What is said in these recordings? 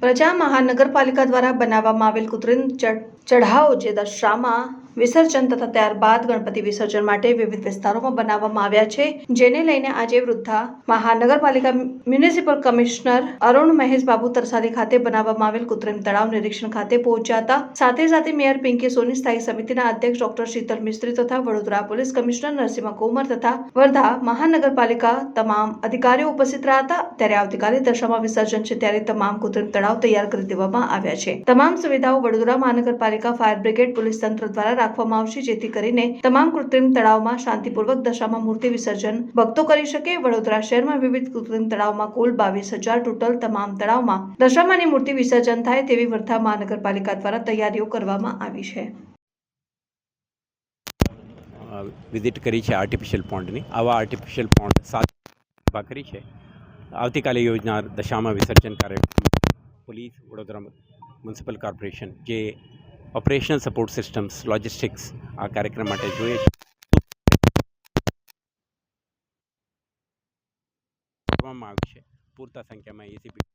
પ્રજા મહાનગરપાલિકા દ્વારા બનાવવામાં આવેલ કૃત્રિમ ચઢાવો જે દશરામાં વિસર્જન તથા ત્યારબાદ ગણપતિ વિસર્જન માટે વિવિધ વિસ્તારોમાં બનાવવામાં આવ્યા છે, જેને લઈને આજે વૃદ્ધા મહાનગરપાલિકા મ્યુનિસિપલ કમિશનર અરુણ મહેશ બાબુ તરસાલી ખાતે બનાવવામાં આવેલ કૃત્રિમ તળાવ નિરીક્ષણ ખાતે પહોંચ્યા હતા। સાથે મેયર પિંકી સોની, સ્થાયી સમિતિના અધ્યક્ષ ડોક્ટર શીતલ મિસ્ત્રી તથા વડોદરા પોલીસ કમિશનર નરસિંહ કોમર તથા વર્ધા મહાનગરપાલિકા તમામ અધિકારીઓ ઉપસ્થિત રહ્યા હતા। ત્યારે આવતીકાલે દશામાં વિસર્જન છે, ત્યારે તમામ કૃત્રિમ તળાવ તૈયાર કરી દેવામાં આવ્યા છે। તમામ સુવિધાઓ વડોદરા મહાનગરપાલિકા ફાયર બ્રિગેડ પોલીસ તંત્ર દ્વારા રાખવામાં આવશે, જેથી કરીને તમામ કૃત્રિમ તળાવમાં શાંતિપૂર્વક દશામાં મૂર્તિ વિસર્જન ભક્તો કરી શકે। વડોદરા શહેરમાં વિવિધ કૃત્રિમ તળાવમાં કુલ 22,000 ટોટલ તમામ તળાવમાં દશામાની મૂર્તિ વિસર્જન થાય તેવી વર્ધા મહાનગરપાલિકા દ્વારા તૈયારીઓ કરવામાં આવી છે। વિઝિટ કરી છે આર્ટિફિશિયલ પોન્ડની। આવા આર્ટિફિશિયલ પોન્ડ 7 ઊભા કરી છે। આવતીકાલે યોજનાર દશામાં વિસર્જન કાર્યક્રમ પોલીસ, વડોદરા મ્યુનિસિપલ કોર્પોરેશન જે ઓપરેશનલ સપોર્ટ સિસ્ટમ્સ, લોજિસ્ટિક્સ આ કાર્યક્રમ માટે જોઈએ છે કરવામાં આવ્યું છે। પૂરતા સંખ્યામાં એસીપી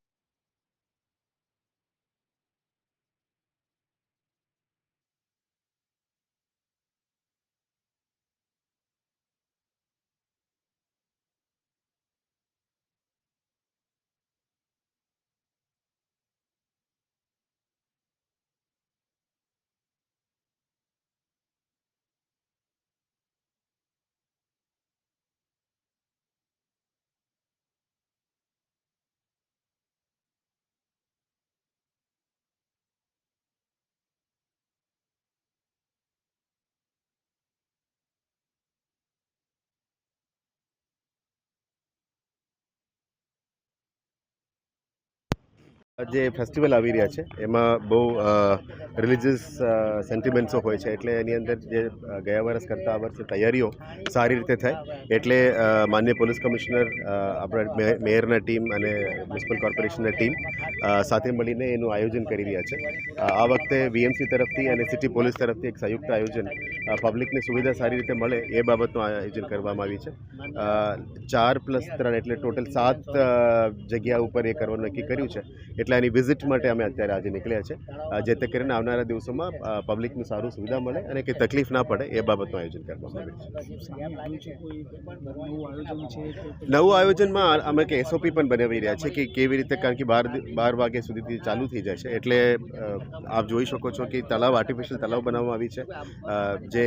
જે ફેસ્ટિવલ આવી રહ્યા છે એમાં બહુ રિલિજિયસ સેન્ટિમેન્ટ્સો હોય છે, એટલે એની અંદર જે ગયા વર્ષ કરતાં આ વર્ષે તૈયારીઓ સારી રીતે થાય એટલે માનનીય પોલીસ કમિશનર, આપણા મેયરના ટીમ અને મ્યુનિસિપલ કોર્પોરેશનના ટીમ સાથે મળીને એનું આયોજન કરી રહ્યા છે। આ વખતે વીએમસી તરફથી અને સિટી પોલીસ તરફથી એક સંયુક્ત આયોજન પબ્લિકને સુવિધા સારી રીતે મળે એ બાબતનું આયોજન કરવામાં આવ્યું છે। 4+3 એટલે ટોટલ 7 જગ્યા ઉપર એ કરવાનું નક્કી કર્યું છે, એટલે એની વિઝિટ માટે અમે અત્યારે આજે નીકળ્યા છે, જેથી કરીને આવનારા દિવસોમાં પબ્લિકને સારું સુવિધા મળે અને કંઈ તકલીફ ના પડે એ બાબતનું આયોજન કરવામાં આવ્યું છે। નવું આયોજનમાં અમે કે એસઓપી પણ બનાવી રહ્યા છે કે કેવી રીતે, કારણ કે 12 વાગ્યા સુધીથી ચાલુ થઈ જાય છે, એટલે આપ જોઈ શકો છો કે તળાવ, આર્ટિફિશિયલ તળાવ બનાવવામાં આવી છે, જે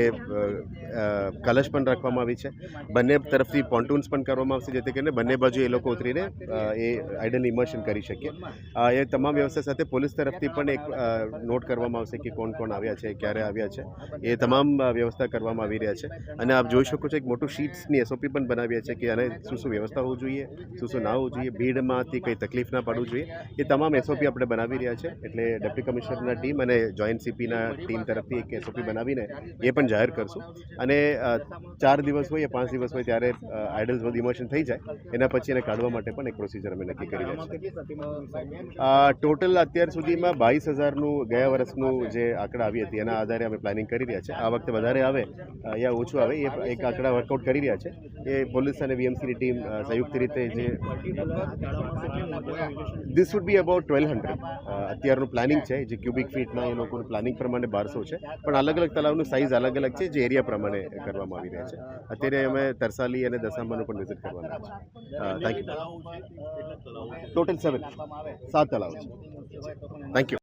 કલશ પણ રાખવામાં આવી છે, બંને તરફથી પોન્ટૂન્સ પણ કરવામાં આવશે, જેથી કરીને બંને બાજુ એ લોકો ઉતરીને એ આઈડલ ઇમર્શન કરી શકે। એ તમામ વ્યવસ્થા સાથે પોલીસ તરફથી પણ એક નોટ કરવામાં આવશે કે કોણ કોણ આવ્યા છે, ક્યારે આવ્યા છે, એ તમામ વ્યવસ્થા કરવામાં આવી રહ્યા છે। અને આપ જોઈ શકો છો એક મોટું શીટ્સની એસઓપી પણ બનાવ્યા છે કે આને શું વ્યવસ્થા હોવું જોઈએ, શું ના હોવું જોઈએ, ભીડમાંથી કંઈ તકલીફ ના પડવું જોઈએ, એ તમામ એસઓપી આપણે બનાવી રહ્યા છે। એટલે ડેપ્યુટી કમિશનરના ટીમ અને જોઈન્ટ સીપીના ટીમ તરફથી એક એસઓપી બનાવીને એ પણ જાહેર કરશું। અને 4 દિવસ હોય, 5 દિવસ હોય ત્યારે આઇડલ્સ બધું ઇમોશન થઈ જાય, એના પછી એને કાઢવા માટે પણ એક પ્રોસિજર અમે નક્કી કરી રહ્યા છીએ। ટોટલ અત્યાર સુધીમાં 22,000નું ગયા વર્ષનું જે આંકડા આવી હતી એના આધારે અમે પ્લાનિંગ કરી રહ્યા છે। આ વખતે વધારે આવે યા ઓછું આવે એ એક આંકડા વર્કઆઉટ કરી રહ્યા છે। એ પોલીસ અને વીએમસીની ટીમ સંયુક્ત રીતે જે ધીસ વુડ બી અબાઉટ 1200 અત્યારનું પ્લાનિંગ છે, જે ક્યુબિક ફીટના એ લોકોનું પ્લાનિંગ પ્રમાણે 1200 છે, પણ અલગ અલગ તળાવનું સાઇઝ અલગ અલગ છે, જે એરિયા પ્રમાણે કરવામાં આવી રહ્યા છે। અત્યારે અમે તરસાલી અને દશામાનું પણ વિઝિટ કરવાના છે। Thank you. ટોટલ 7 તળાવ છે। Thank you.